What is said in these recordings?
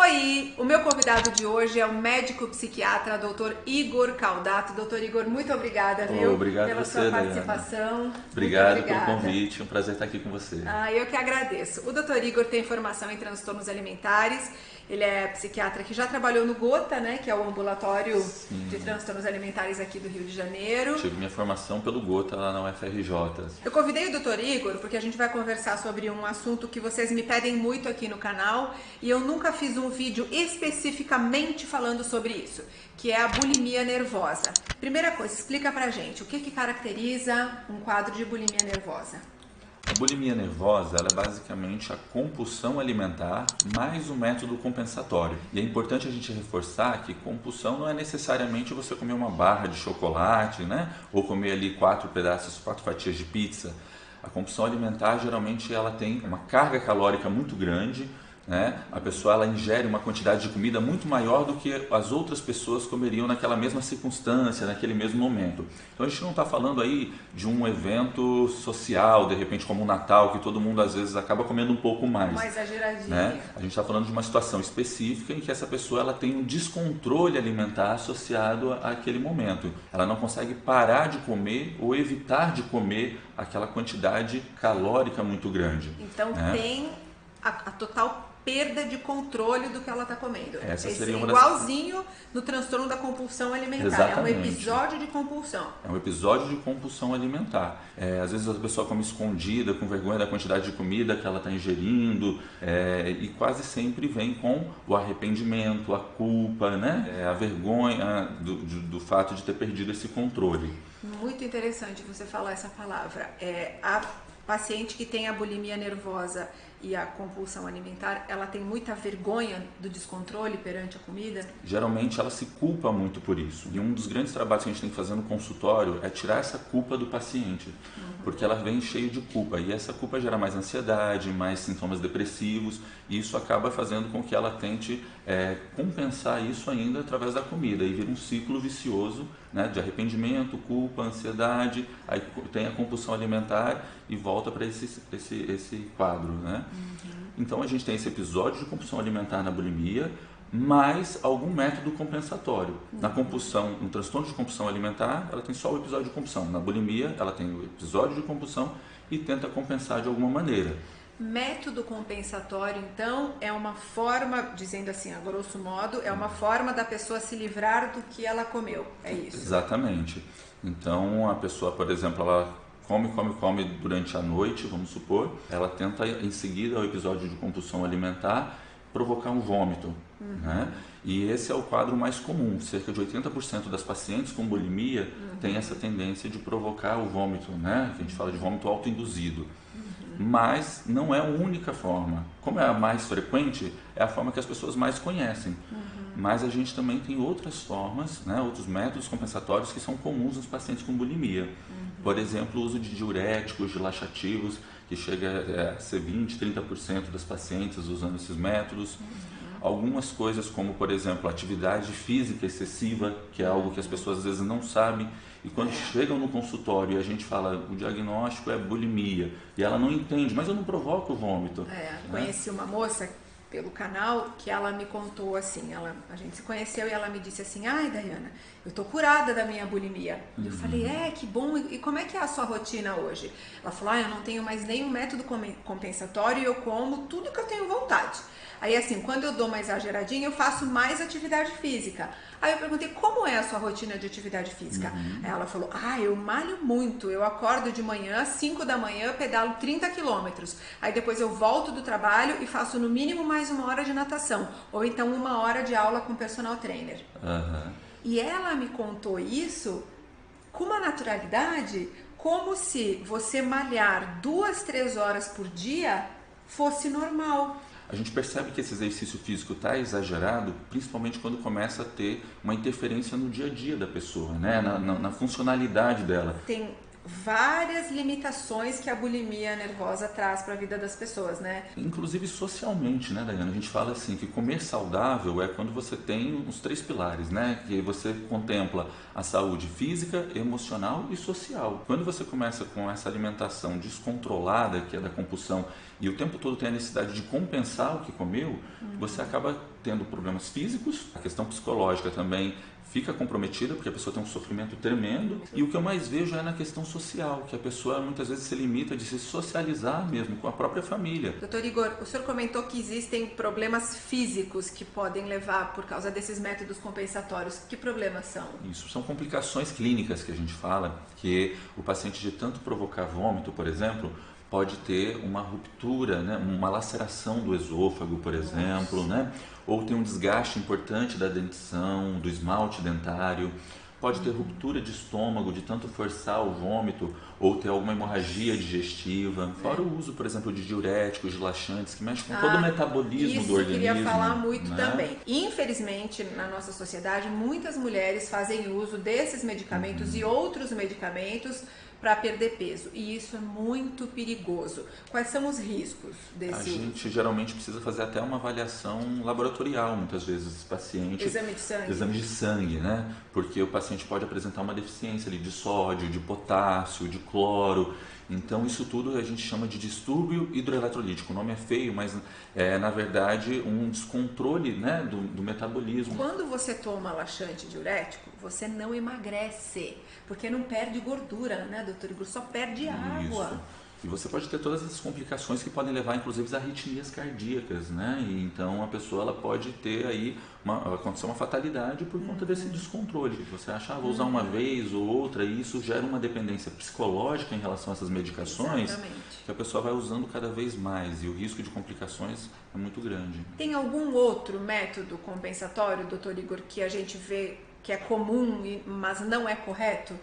Oi, o meu convidado de hoje é o médico psiquiatra Dr. Igor Caldato. Dr. Igor, muito obrigada, viu? Obrigado Pela você, sua Dayana. participação. Obrigado Muito pelo obrigada. convite, é um prazer estar aqui com você. Eu que agradeço. O Dr. Igor tem formação em transtornos alimentares. Ele é psiquiatra que já trabalhou no Gota, né, que é o ambulatório de transtornos alimentares aqui do Rio de Janeiro. Tive minha formação pelo Gota lá na UFRJ. Eu convidei o Dr. Igor porque a gente vai conversar sobre um assunto que vocês me pedem muito aqui no canal e eu nunca fiz um vídeo especificamente falando sobre isso, que é a bulimia nervosa. Primeira coisa, explica pra gente o que caracteriza um quadro de bulimia nervosa. A bulimia nervosa ela é basicamente a compulsão alimentar mais um método compensatório. E é importante a gente reforçar que compulsão não é necessariamente você comer uma barra de chocolate, né? Ou comer ali 4 fatias de pizza. A compulsão alimentar geralmente ela tem uma carga calórica muito grande, né? A pessoa ela ingere uma quantidade de comida muito maior do que as outras pessoas comeriam naquela mesma circunstância, naquele mesmo momento. Então a gente não está falando aí de um evento social, de repente como o Natal, que todo mundo às vezes acaba comendo um pouco mais. Mais exageradinho. Né? A gente está falando de uma situação específica em que essa pessoa ela tem um descontrole alimentar associado àquele momento. Ela não consegue parar de comer ou evitar de comer aquela quantidade calórica muito grande. Então tem a total perda de controle do que ela está comendo. Essa seria uma igualzinho no transtorno da compulsão alimentar. Exatamente. É um episódio de compulsão. É um episódio de compulsão alimentar. Às vezes a pessoa come escondida, com vergonha da quantidade de comida que ela está ingerindo, e quase sempre vem com o arrependimento, a culpa, né? A vergonha do fato de ter perdido esse controle. Muito interessante você falar essa palavra. A paciente que tem a bulimia nervosa e a compulsão alimentar, ela tem muita vergonha do descontrole perante a comida? Geralmente ela se culpa muito por isso. E um dos grandes trabalhos que a gente tem que fazer no consultório é tirar essa culpa do paciente. Porque ela vem cheia de culpa. E essa culpa gera mais ansiedade, mais sintomas depressivos. E isso acaba fazendo com que ela tente compensar isso ainda através da comida. E vira um ciclo vicioso, né, de arrependimento, culpa, ansiedade. Aí tem a compulsão alimentar e volta para esse quadro, né? Então a gente tem esse episódio de compulsão alimentar na bulimia, mais algum método compensatório. Na compulsão, no transtorno de compulsão alimentar, ela tem só o episódio de compulsão. Na bulimia, ela tem o episódio de compulsão e tenta compensar de alguma maneira. Método compensatório, então, é uma forma, dizendo assim, a grosso modo, é uma forma da pessoa se livrar do que ela comeu. É isso? Exatamente. Então, a pessoa, por exemplo, ela come durante a noite, vamos supor, ela tenta em seguida ao episódio de compulsão alimentar provocar um vômito, né? E esse é o quadro mais comum, cerca de 80% das pacientes com bulimia tem essa tendência de provocar o vômito, né? Que a gente fala de vômito autoinduzido. Mas não é a única forma. Como é a mais frequente, é a forma que as pessoas mais conhecem. Mas a gente também tem outras formas, né, outros métodos compensatórios que são comuns nos pacientes com bulimia. Por exemplo, o uso de diuréticos, de laxativos, que chega a ser 20%, 30% das pacientes usando esses métodos. Algumas coisas como, por exemplo, atividade física excessiva, que é algo que as pessoas às vezes não sabem. E quando chegam no consultório e a gente fala, o diagnóstico é bulimia, e ela não entende, mas eu não provoco vômito. Conheci uma moça pelo canal que ela me contou assim, a gente se conheceu e ela me disse assim, ai Dayana, eu tô curada da minha bulimia. Eu falei, que bom, e como é que é a sua rotina hoje? Ela falou, eu não tenho mais nenhum método compensatório e eu como tudo que eu tenho vontade. Aí assim, quando eu dou uma exageradinha, eu faço mais atividade física. Aí eu perguntei, como é a sua rotina de atividade física? Aí ela falou, eu malho muito, eu acordo de manhã, 5 da manhã, pedalo 30 quilômetros. Aí depois eu volto do trabalho e faço no mínimo mais 1 hora de natação. Ou então 1 hora de aula com personal trainer. E ela me contou isso com uma naturalidade, como se você malhar 2, 3 horas por dia fosse normal. A gente percebe que esse exercício físico está exagerado, principalmente quando começa a ter uma interferência no dia a dia da pessoa, né? na funcionalidade dela. Tem várias limitações que a bulimia nervosa traz para a vida das pessoas, né? Inclusive socialmente, né, Daiane? A gente fala assim que comer saudável é quando você tem os 3 pilares, né? Que você contempla a saúde física, emocional e social. Quando você começa com essa alimentação descontrolada, que é da compulsão, e o tempo todo tem a necessidade de compensar o que comeu, você acaba tendo problemas físicos, a questão psicológica também fica comprometida, porque a pessoa tem um sofrimento tremendo, e o que eu mais vejo é na questão social, que a pessoa muitas vezes se limita de se socializar mesmo com a própria família. Doutor Igor, o senhor comentou que existem problemas físicos que podem levar por causa desses métodos compensatórios. Que problemas são? Isso, são complicações clínicas que a gente fala, que o paciente de tanto provocar vômito, por exemplo, pode ter uma ruptura, né? Uma laceração do esôfago, por exemplo, né? Ou tem um desgaste importante da dentição, do esmalte dentário. Pode ter ruptura de estômago, de tanto forçar o vômito, ou ter alguma hemorragia digestiva. Fora o uso, por exemplo, de diuréticos, de laxantes, que mexem com todo o metabolismo do organismo. Isso eu queria falar muito, né? também. Infelizmente, na nossa sociedade, muitas mulheres fazem uso desses medicamentos e outros medicamentos para perder peso, e isso é muito perigoso. Quais são os riscos desse uso? A gente geralmente precisa fazer até uma avaliação laboratorial, muitas vezes, paciente. Exame de sangue. Exame de sangue, né? Porque o paciente pode apresentar uma deficiência ali de sódio, de potássio, de cloro. Então, isso tudo a gente chama de distúrbio hidroeletrolítico. O nome é feio, mas é, na verdade, um descontrole, né, do metabolismo. Quando você toma laxante diurético, você não emagrece, porque não perde gordura, né, doutor Igor? Só perde água. Isso. E você pode ter todas essas complicações que podem levar, inclusive, a arritmias cardíacas, né? E então a pessoa ela pode ter aí acontecer uma fatalidade por conta desse descontrole. Você acha, vou usar uma vez ou outra, e isso gera uma dependência psicológica em relação a essas medicações. Exatamente. Que a pessoa vai usando cada vez mais e o risco de complicações é muito grande. Tem algum outro método compensatório, doutor Igor, que a gente vê que é comum, mas não é correto?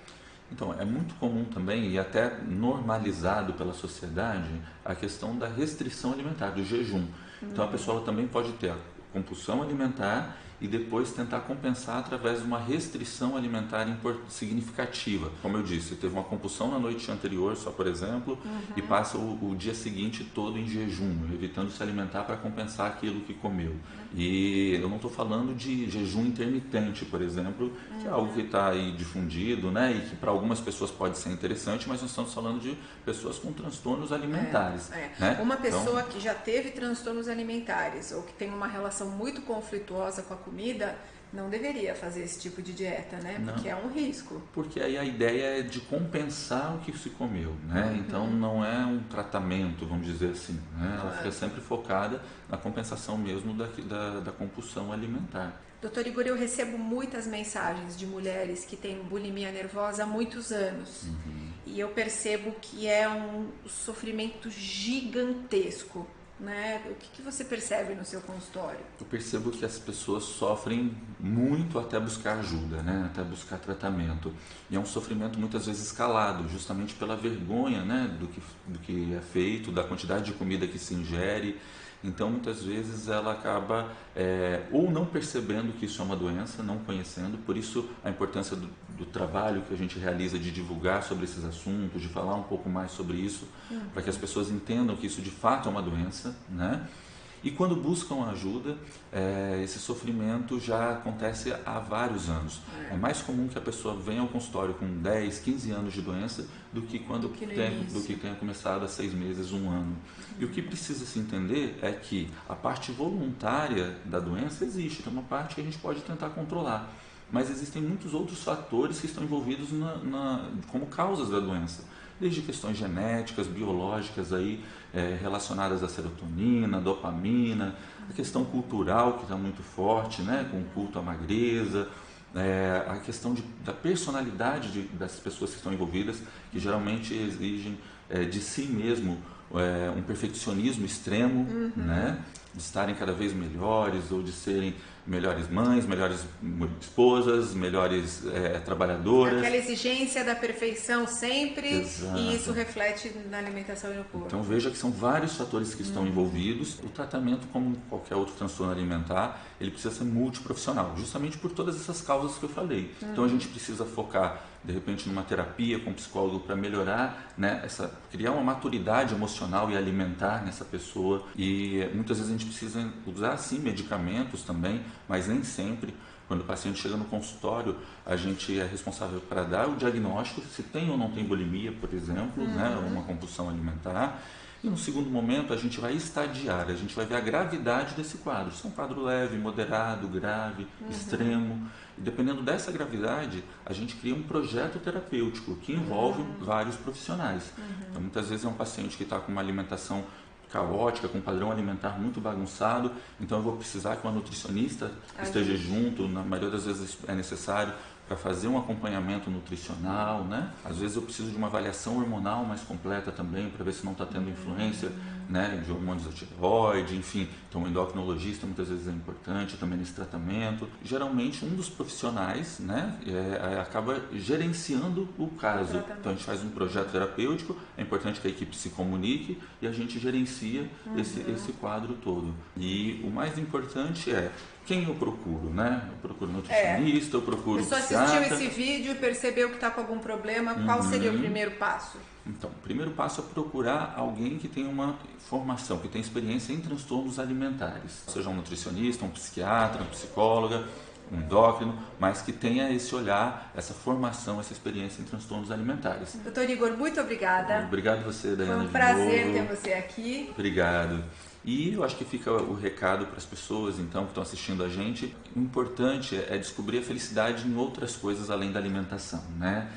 Então, é muito comum também e até normalizado pela sociedade a questão da restrição alimentar, do jejum. Então, a pessoa ela também pode ter a compulsão alimentar e depois tentar compensar através de uma restrição alimentar significativa. Como eu disse, teve uma compulsão na noite anterior, só por exemplo, e passa o dia seguinte todo em jejum, evitando se alimentar para compensar aquilo que comeu. E eu não estou falando de jejum intermitente, por exemplo, que é algo que está aí difundido, né, e que para algumas pessoas pode ser interessante, mas nós estamos falando de pessoas com transtornos alimentares. Né? Uma pessoa que já teve transtornos alimentares ou que tem uma relação muito conflituosa com a comida, não deveria fazer esse tipo de dieta, né? Porque é um risco. Porque aí a ideia é de compensar o que se comeu, né? Então não é um tratamento, vamos dizer assim, né? Ela fica sempre focada na compensação mesmo da compulsão alimentar. Doutor Igor, eu recebo muitas mensagens de mulheres que têm bulimia nervosa há muitos anos. E eu percebo que é um sofrimento gigantesco. Né? O que você percebe no seu consultório? Eu percebo que as pessoas sofrem muito até buscar ajuda, né? Até buscar tratamento. E é um sofrimento muitas vezes escalado, justamente pela vergonha, né? do que é feito, da quantidade de comida que se ingere. Então, muitas vezes ela acaba ou não percebendo que isso é uma doença, não conhecendo, por isso a importância do trabalho que a gente realiza de divulgar sobre esses assuntos, de falar um pouco mais sobre isso, para que as pessoas entendam que isso de fato é uma doença, né? E quando buscam ajuda, esse sofrimento já acontece há vários anos. É mais comum que a pessoa venha ao consultório com 10, 15 anos de doença do que tenha começado há 6 meses, 1 ano. E o que precisa se entender é que a parte voluntária da doença existe, tem uma parte que a gente pode tentar controlar. Mas existem muitos outros fatores que estão envolvidos como causas da doença. Desde questões genéticas, biológicas aí, relacionadas à serotonina, dopamina, a questão cultural que está muito forte, né, com o culto à magreza, a questão da personalidade das pessoas que estão envolvidas, que geralmente exigem de si mesmo um perfeccionismo extremo, né? de estarem cada vez melhores ou de serem melhores mães, melhores esposas, melhores trabalhadoras. Aquela exigência da perfeição sempre. Exato. E isso reflete na alimentação e no corpo. Então veja que são vários fatores que estão envolvidos. O tratamento, como qualquer outro transtorno alimentar, ele precisa ser multiprofissional, justamente por todas essas causas que eu falei. Então a gente precisa focar, de repente, numa terapia com um psicólogo para melhorar, né, criar uma maturidade emocional e alimentar nessa pessoa. E muitas vezes a gente precisa usar, sim, medicamentos também, mas nem sempre. Quando o paciente chega no consultório, a gente é responsável para dar o diagnóstico, se tem ou não tem bulimia, por exemplo, né, uma compulsão alimentar. E no segundo momento, a gente vai estadiar, a gente vai ver a gravidade desse quadro. Se é um quadro leve, moderado, grave, extremo. E dependendo dessa gravidade, a gente cria um projeto terapêutico que envolve vários profissionais. Então, muitas vezes é um paciente que está com uma alimentação caótica, com um padrão alimentar muito bagunçado, então eu vou precisar que uma nutricionista esteja junto, na maioria das vezes é necessário, para fazer um acompanhamento nutricional, né? Às vezes eu preciso de uma avaliação hormonal mais completa também, para ver se não está tendo influência, né, de hormônios da tireoide, enfim. Então o endocrinologista muitas vezes é importante também nesse tratamento. Geralmente um dos profissionais, né, acaba gerenciando o caso. Então a gente faz um projeto terapêutico, é importante que a equipe se comunique e a gente gerencia esse quadro todo. E o mais importante é quem eu procuro, né? Eu procuro nutricionista, eu procuro psiquiatra. A pessoa assistiu esse vídeo e percebeu que está com algum problema, qual seria o primeiro passo? Então, o primeiro passo é procurar alguém que tenha uma formação, que tenha experiência em transtornos alimentares. Seja um nutricionista, um psiquiatra, uma psicóloga, um endócrino, mas que tenha esse olhar, essa formação, essa experiência em transtornos alimentares. Doutor Igor, muito obrigada. Obrigado a você, Daiana. Foi um prazer ter você aqui. Obrigado. E eu acho que fica o recado para as pessoas, então, que estão assistindo a gente. O importante é descobrir a felicidade em outras coisas além da alimentação, né?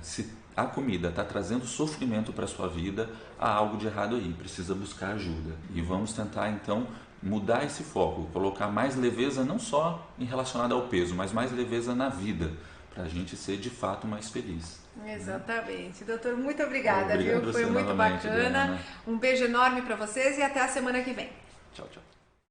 Se a comida está trazendo sofrimento para a sua vida, há algo de errado aí, precisa buscar ajuda. E vamos tentar, então, mudar esse foco, colocar mais leveza não só em relacionado ao peso, mas mais leveza na vida, para a gente ser de fato mais feliz. Exatamente. Doutor, muito obrigada, viu? Obrigado Foi muito novamente, bacana. Diana. Um beijo enorme para vocês e até a semana que vem. Tchau, tchau.